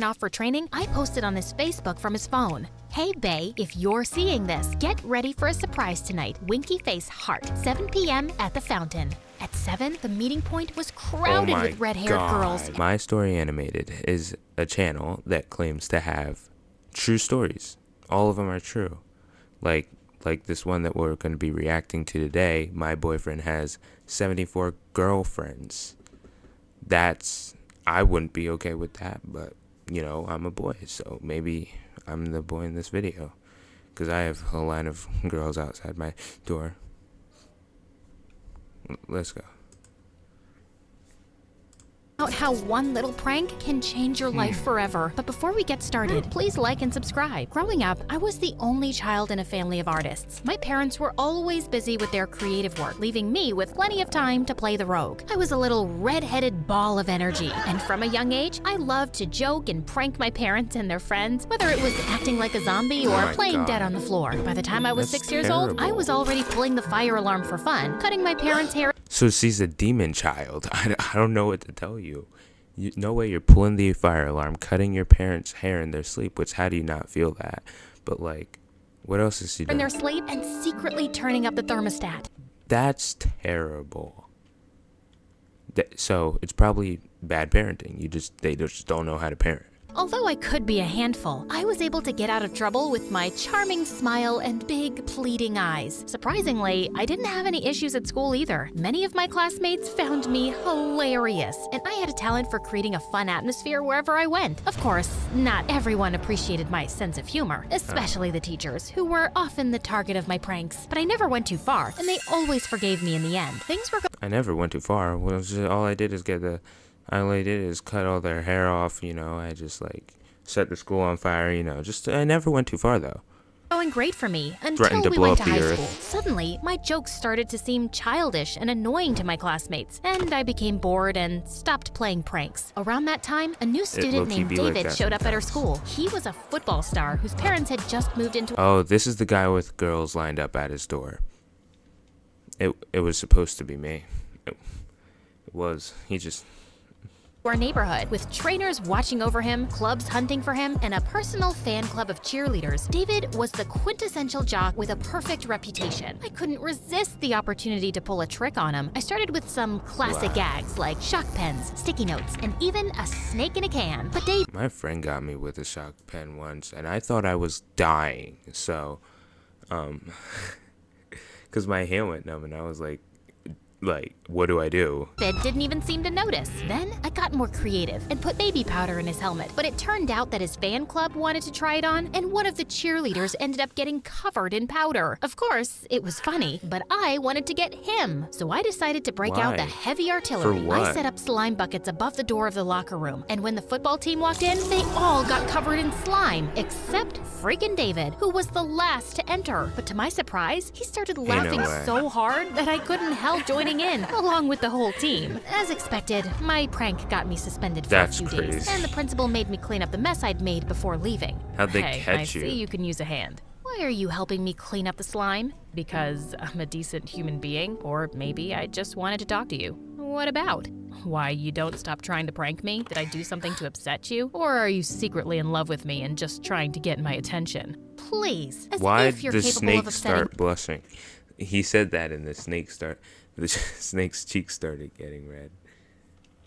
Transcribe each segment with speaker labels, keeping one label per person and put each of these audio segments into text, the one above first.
Speaker 1: off for training, I posted on his Facebook from his phone. Hey bae, if you're seeing this, get ready for a surprise tonight. Winky face heart, 7 p.m. at the fountain. At 7, the meeting point was crowded with red-haired girls.
Speaker 2: My Story Animated is a channel that claims to have true stories. All of them are true. Like this one that we're going to be reacting to today, my boyfriend has 74 girlfriends. I wouldn't be okay with that, but, you know, I'm a boy, so maybe I'm the boy in this video. Because I have a line of girls outside my door. Let's go.
Speaker 1: About how one little prank can change your life forever. But before we get started, please like and subscribe. Growing up, I was the only child in a family of artists. My parents were always busy with their creative work, leaving me with plenty of time to play the rogue. I was a little red-headed ball of energy, and from a young age, I loved to joke and prank my parents and their friends, whether it was acting like a zombie or playing dead on the floor. By the time I was 6 years old, I was already pulling the fire alarm for fun, cutting my parents' hair.
Speaker 2: So she's a demon child. I don't know what to tell you. No way you're pulling the fire alarm, cutting your parents' hair in their sleep, which how do you not feel that? But like, what else is she doing?
Speaker 1: In their sleep and secretly turning up the thermostat.
Speaker 2: That's terrible. So it's probably bad parenting. They just don't know how to parent.
Speaker 1: Although I could be a handful, I was able to get out of trouble with my charming smile and big, pleading eyes. Surprisingly, I didn't have any issues at school either. Many of my classmates found me hilarious, and I had a talent for creating a fun atmosphere wherever I went. Of course, not everyone appreciated my sense of humor, especially the teachers, who were often the target of my pranks. But I never went too far, and they always forgave me in the end.
Speaker 2: I never went too far. All I did is cut all their hair off, you know. I just like set the school on fire, you know. I never went too far though.
Speaker 1: Going great for me until we went to high school. Suddenly, my jokes started to seem childish and annoying to my classmates, and I became bored and stopped playing pranks. Around that time, a new student named David showed up at our school. He was a football star whose parents had just moved into—
Speaker 2: Oh, this is the guy with girls lined up at his door. It was supposed to be me. It was.
Speaker 1: our neighborhood, with trainers watching over him, clubs hunting for him, and a personal fan club of cheerleaders. David was the quintessential jock with a perfect reputation. I couldn't resist the opportunity to pull a trick on him. I started with some classic gags like shock pens, sticky notes, and even a snake in a can. But
Speaker 2: my friend got me with a shock pen once, and I thought I was dying. So, because my hand went numb, and I was like, what do I do?
Speaker 1: David didn't even seem to notice. Then I got more creative and put baby powder in his helmet. But it turned out that his fan club wanted to try it on, and one of the cheerleaders ended up getting covered in powder. Of course, it was funny, but I wanted to get him. So I decided to break out the heavy artillery.
Speaker 2: For what?
Speaker 1: I set up slime buckets above the door of the locker room, and when the football team walked in, they all got covered in slime, except freaking David, who was the last to enter. But to my surprise, he started laughing so hard that I couldn't help joining in, along with the whole team. As expected, my prank got me suspended for a few days, and the principal made me clean up the mess I'd made before leaving.
Speaker 2: How'd they catch you?
Speaker 1: I see you can use a hand. Why are you helping me clean up the slime? Because I'm a decent human being, or maybe I just wanted to talk to you. What about? Why, you don't stop trying to prank me? Did I do something to upset you? Or are you secretly in love with me and just trying to get my attention? Please, as if you're capable of upsetting— Why did the snake
Speaker 2: start blushing? He said that, and the snake's cheeks started getting red.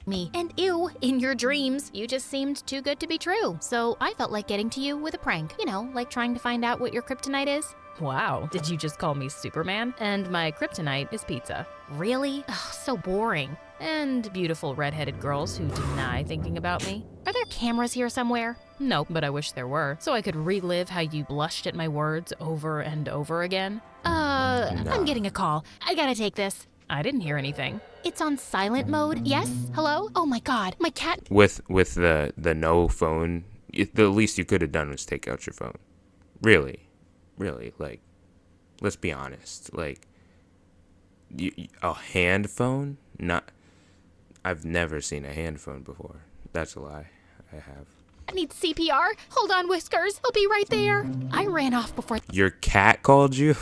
Speaker 1: Me. And ew, in your dreams, you just seemed too good to be true. So I felt like getting to you with a prank. You know, like trying to find out what your kryptonite is. Wow, did you just call me Superman? And my kryptonite is pizza. Really? Ugh, so boring. And beautiful redheaded girls who deny thinking about me. Are there cameras here somewhere? Nope, but I wish there were, so I could relive how you blushed at my words over and over again. I'm getting a call. I gotta take this. I didn't hear anything. It's on silent mode. Yes? Hello? Oh my god, my cat—
Speaker 2: With the no phone, the least you could have done was take out your phone. Really, like, let's be honest. Like, a hand phone? I've never seen a hand phone before. That's a lie. I have.
Speaker 1: I need CPR. Hold on, Whiskers. I'll be right there. I ran off before—
Speaker 2: Your cat called you?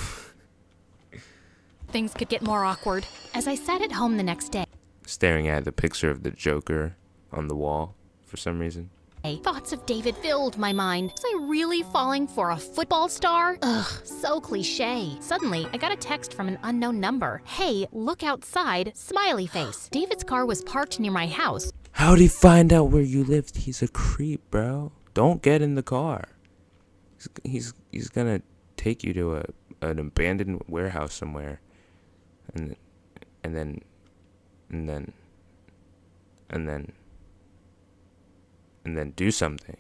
Speaker 1: Things could get more awkward. As I sat at home the next day,
Speaker 2: staring at the picture of the Joker on the wall for some reason.
Speaker 1: Thoughts of David filled my mind. Was I really falling for a football star? Ugh, so cliche. Suddenly, I got a text from an unknown number. Hey, look outside, smiley face. David's car was parked near my house.
Speaker 2: How'd he find out where you lived? He's a creep, bro. Don't get in the car. He's gonna take you to an abandoned warehouse somewhere, and then do something.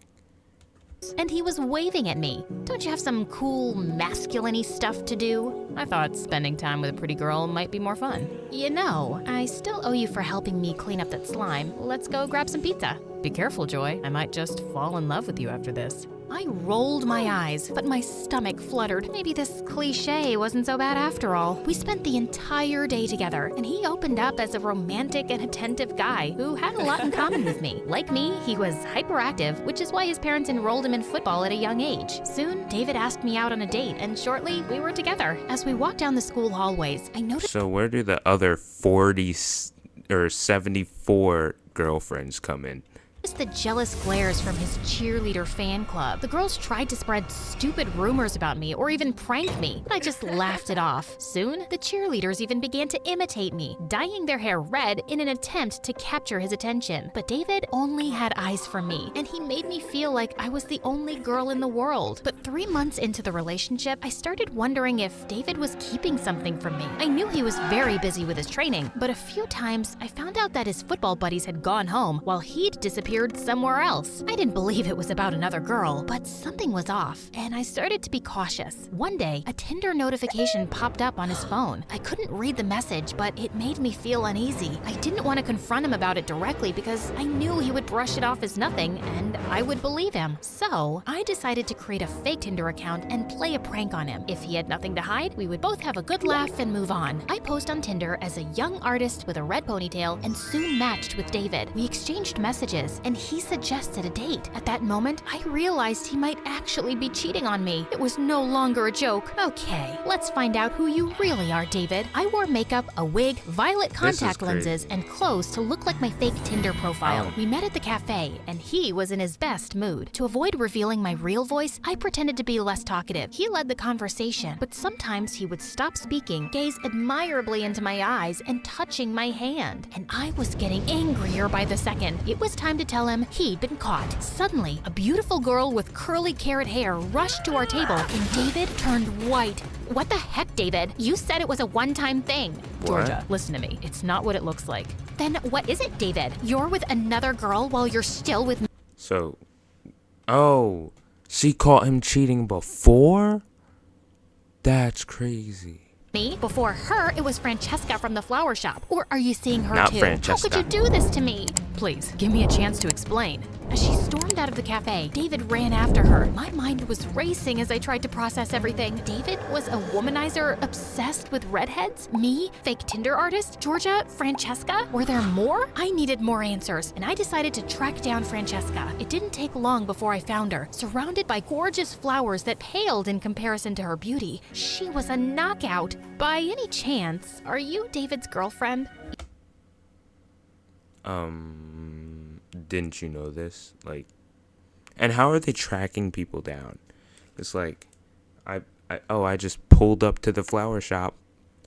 Speaker 1: And he was waving at me. Don't you have some cool masculine-y stuff to do? I thought spending time with a pretty girl might be more fun. You know, I still owe you for helping me clean up that slime. Let's go grab some pizza. Be careful, Joy. I might just fall in love with you after this. I rolled my eyes, but my stomach fluttered. Maybe this cliche wasn't so bad after all. We spent the entire day together, and he opened up as a romantic and attentive guy who had a lot in common with me. Like me, he was hyperactive, which is why his parents enrolled him in football at a young age. Soon, David asked me out on a date, and shortly, we were together. As we walked down the school hallways, I noticed—
Speaker 2: So where do the other 40 or 74 girlfriends come in?
Speaker 1: The jealous glares from his cheerleader fan club. The girls tried to spread stupid rumors about me or even prank me, but I just laughed it off. Soon, the cheerleaders even began to imitate me, dyeing their hair red in an attempt to capture his attention. But David only had eyes for me, and he made me feel like I was the only girl in the world. But 3 months into the relationship, I started wondering if David was keeping something from me. I knew he was very busy with his training, but a few times I found out that his football buddies had gone home while he'd disappeared somewhere else. I didn't believe it was about another girl, but something was off, and I started to be cautious. One day, a Tinder notification popped up on his phone. I couldn't read the message, but it made me feel uneasy. I didn't want to confront him about it directly because I knew he would brush it off as nothing, and I would believe him. So, I decided to create a fake Tinder account and play a prank on him. If he had nothing to hide, we would both have a good laugh and move on. I posed on Tinder as a young artist with a red ponytail and soon matched with David. We exchanged messages, and he suggested a date. At that moment, I realized he might actually be cheating on me. It was no longer a joke. Okay, let's find out who you really are, David. I wore makeup, a wig, violet contact lenses, and clothes to look like my fake Tinder profile. We met at the cafe, and he was in his best mood. To avoid revealing my real voice, I pretended to be less talkative. He led the conversation, but sometimes he would stop speaking, gaze admirably into my eyes, and touching my hand. And I was getting angrier by the second. It was time to tell him he'd been caught. Suddenly, a beautiful girl with curly carrot hair rushed to our table, and David turned white. What the heck, David? You said it was a one-time thing.
Speaker 2: What?
Speaker 1: Georgia, listen to me. It's not what it looks like. Then what is it, David? You're with another girl while you're still with me?
Speaker 2: So, oh, she caught him cheating before? That's crazy.
Speaker 1: Before her, it was Francesca from the flower shop. Or are you seeing her
Speaker 2: Not
Speaker 1: too?
Speaker 2: Francesca.
Speaker 1: How could you do this to me? Please, give me a chance to explain. As she stormed out of the cafe, David ran after her. My mind was racing as I tried to process everything. David was a womanizer obsessed with redheads? Me? Fake Tinder artist? Georgia? Francesca? Were there more? I needed more answers, and I decided to track down Francesca. It didn't take long before I found her, surrounded by gorgeous flowers that paled in comparison to her beauty. She was a knockout. By any chance, are you David's girlfriend?
Speaker 2: Didn't you know this? Like, and how are they tracking people down? It's like, I just pulled up to the flower shop.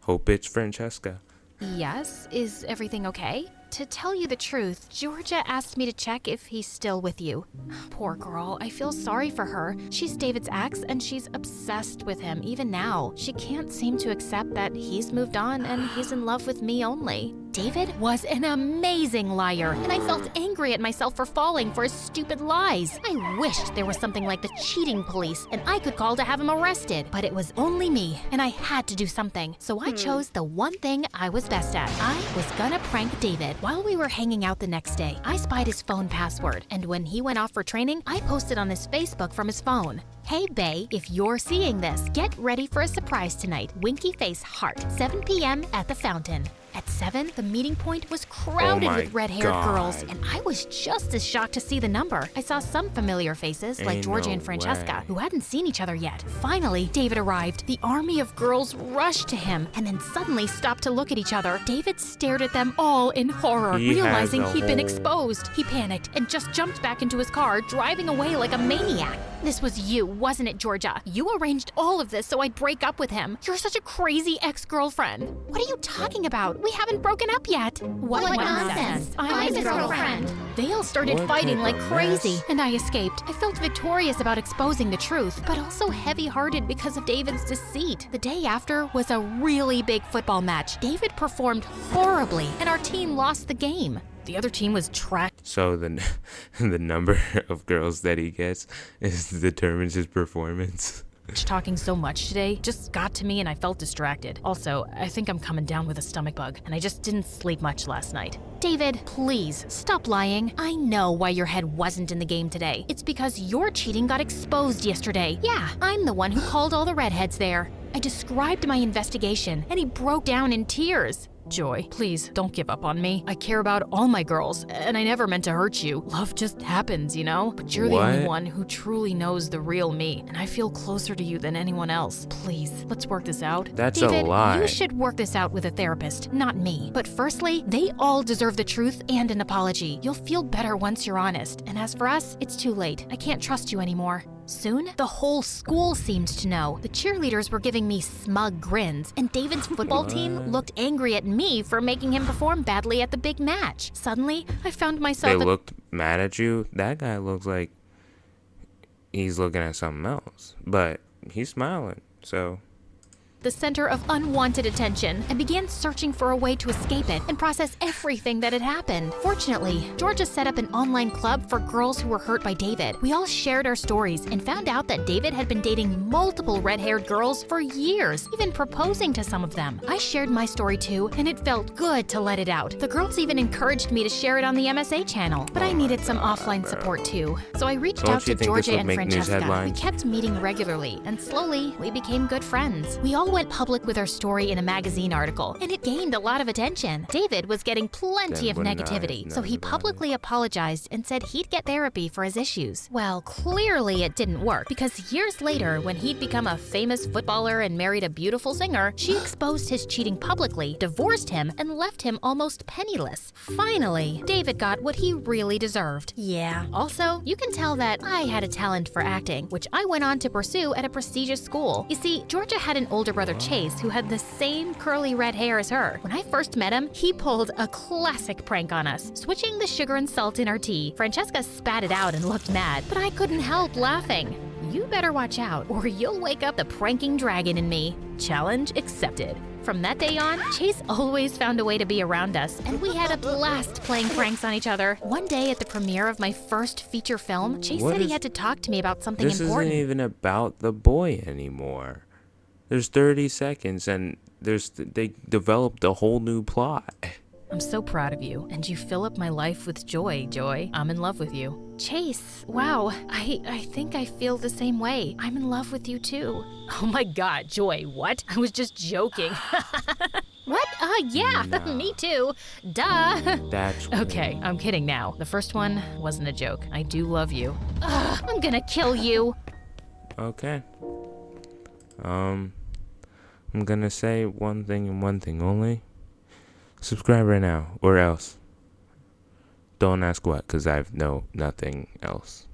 Speaker 2: Hope it's Francesca.
Speaker 1: Yes. Is everything okay? To tell you the truth, Georgia asked me to check if he's still with you. Poor girl, I feel sorry for her. She's David's ex, and she's obsessed with him even now. She can't seem to accept that he's moved on and he's in love with me only. David was an amazing liar, and I felt angry at myself for falling for his stupid lies. I wished there was something like the cheating police, and I could call to have him arrested. But it was only me, and I had to do something. So I chose the one thing I was best at. I was gonna prank David. While we were hanging out the next day, I spied his phone password, and when he went off for training, I posted on his Facebook from his phone. Hey, bae, if you're seeing this, get ready for a surprise tonight. Winky face heart, 7 p.m. at the fountain. At 7, the meeting point was crowded with red-haired girls, and I was just as shocked to see the number. I saw some familiar faces, like Georgia and Francesca, who hadn't seen each other yet. Finally, David arrived. The army of girls rushed to him, and then suddenly stopped to look at each other. David stared at them all in horror, realizing he'd been exposed. He panicked and just jumped back into his car, driving away like a maniac. This was you, wasn't it, Georgia? You arranged all of this so I'd break up with him. You're such a crazy ex-girlfriend. What are you talking about? We haven't broken up yet. What nonsense. I'm his girlfriend. They all started fighting like crazy, and I escaped. I felt victorious about exposing the truth, but also heavy-hearted because of David's deceit. The day after was a really big football match. David performed horribly, and our team lost the game. The other team was trash.
Speaker 2: So the number of girls that he gets determines his performance.
Speaker 1: Talking so much today just got to me and I felt distracted. Also, I think I'm coming down with a stomach bug and I just didn't sleep much last night. David, please stop lying. I know why your head wasn't in the game today. It's because your cheating got exposed yesterday. Yeah, I'm the one who called all the redheads there. I described my investigation and he broke down in tears. Joy, please don't give up on me. I care about all my girls, and I never meant to hurt you. Love just happens, you know? But you're the only one who truly knows the real me, and I feel closer to you than anyone else. Please, let's work this out.
Speaker 2: That's
Speaker 1: David,
Speaker 2: a lie.
Speaker 1: You should work this out with a therapist, not me. But firstly, they all deserve the truth and an apology. You'll feel better once you're honest, and as for us, it's too late. I can't trust you anymore. Soon, the whole school seemed to know. The cheerleaders were giving me smug grins, and David's football team looked angry at me for making him perform badly at the big match. Suddenly, I found myself—
Speaker 2: They looked mad at you? That guy looks like he's looking at something else, but he's smiling, so—
Speaker 1: the center of unwanted attention and began searching for a way to escape it and process everything that had happened. Fortunately, Georgia set up an online club for girls who were hurt by David. We all shared our stories and found out that David had been dating multiple red-haired girls for years, even proposing to some of them. I shared my story too, and it felt good to let it out. The girls even encouraged me to share it on the MSA channel, but I needed some offline support too. So I reached out to Georgia and Francesca. We kept meeting regularly, and slowly we became good friends. We all went public with our story in a magazine article, and it gained a lot of attention. David was getting plenty of negativity, so he publicly apologized and said he'd get therapy for his issues. Well, clearly it didn't work, because years later, when he'd become a famous footballer and married a beautiful singer, she exposed his cheating publicly, divorced him, and left him almost penniless. Finally, David got what he really deserved. Yeah. Also, you can tell that I had a talent for acting, which I went on to pursue at a prestigious school. You see, Georgia had an older brother, Chase, who had the same curly red hair as her. When I first met him, he pulled a classic prank on us, switching the sugar and salt in our tea. Francesca spat it out and looked mad, but I couldn't help laughing. You better watch out, or you'll wake up the pranking dragon in me. Challenge accepted. From that day on, Chase always found a way to be around us, and we had a blast playing pranks on each other. One day at the premiere of my first feature film, Chase said he had to talk to me about something important.
Speaker 2: This isn't even about the boy anymore. There's 30 seconds, and they developed a whole new plot.
Speaker 1: I'm so proud of you, and you fill up my life with joy, Joy. I'm in love with you. Chase, wow, I think I feel the same way. I'm in love with you too. Oh my God, Joy, what? I was just joking. What? Yeah, nah. Me too. Duh.
Speaker 2: That's
Speaker 1: okay, I'm kidding now. The first one wasn't a joke. I do love you. Ugh, I'm gonna kill you.
Speaker 2: Okay. I'm gonna say one thing and one thing only. Subscribe right now, or else. Don't ask what, because I know nothing else.